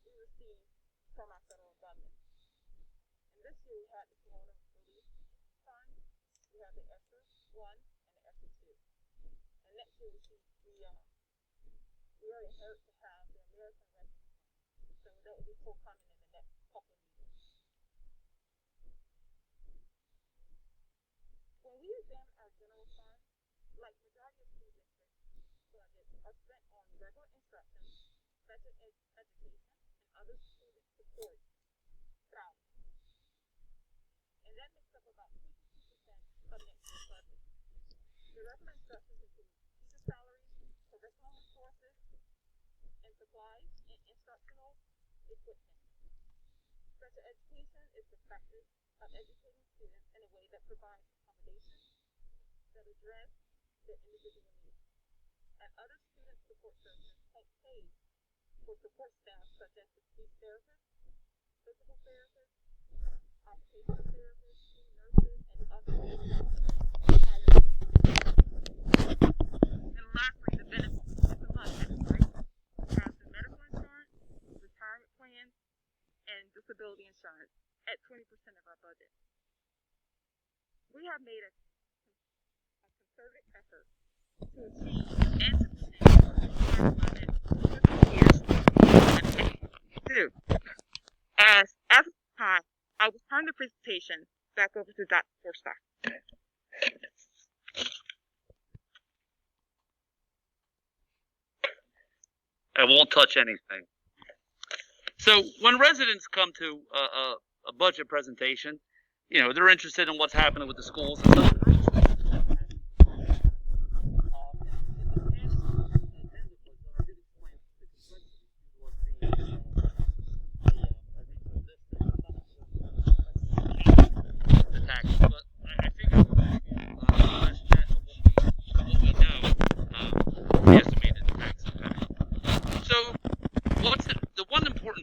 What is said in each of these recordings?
we receive from our federal government. And this year we had the Corona Relief Fund, we have the ESSER 1 and the ESSER 2. And next year we already heard to have the American Rescue Fund. So that will be forthcoming in the next couple of meetings. When we examine our general fund, like majority of school districts, budgets are spent on regular instruction, special education, and other student support salaries. And that makes up about 52% of next year's budget. The regular instructions include teacher salaries, curriculum resources, and supplies, and instructional equipment. Special education is the practice of educating students in a way that provides accommodations that address their individual needs. And other student support services help pay for support staff such as the speech therapist, physical therapist, occupational therapists, school nurses, and others. And lastly, the benefits. It's a lot of right? We have the medical insurance, retirement plans, and disability insurance at 20% of our budget. We have made a concerted effort to achieve and sustain years. As at the time, I will turn the presentation back over to Dr. Forstock. I won't touch anything. So when residents come to a budget presentation, they're interested in what's happening with the schools and stuff.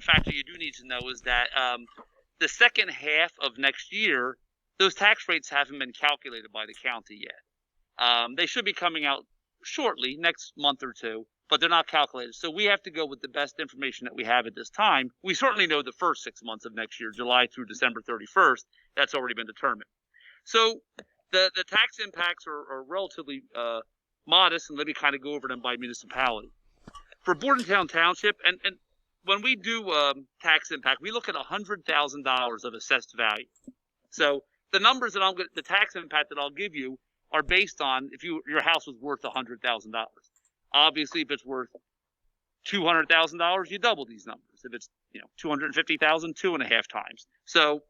Factor you do need to know is that the second half of next year, those tax rates haven't been calculated by the county yet. They should be coming out shortly, next month or two, but they're not calculated. So we have to go with the best information that we have at this time. We certainly know the first 6 months of next year, July through December 31st. That's already been determined. So the tax impacts are relatively modest, and let me kind of go over them by municipality. For Bordentown Township, and when we do tax impact, we look at $100,000 of assessed value. So the numbers that the tax impact that I'll give you are based on if your house was worth $100,000. Obviously, if it's worth $200,000, you double these numbers. If it's $250,000, 2.5 times. So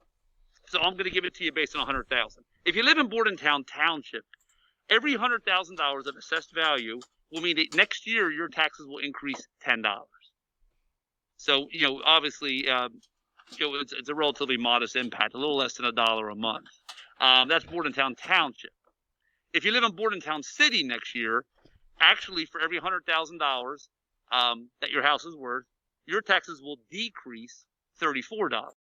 I'm going to give it to you based on $100,000. If you live in Bordentown Township, every $100,000 of assessed value will mean that next year your taxes will increase $10. So, obviously, it's a relatively modest impact, a little less than $1 a month. That's Bordentown Township. If you live in Bordentown City next year, actually, for every $100,000 that your house is worth, your taxes will decrease $34.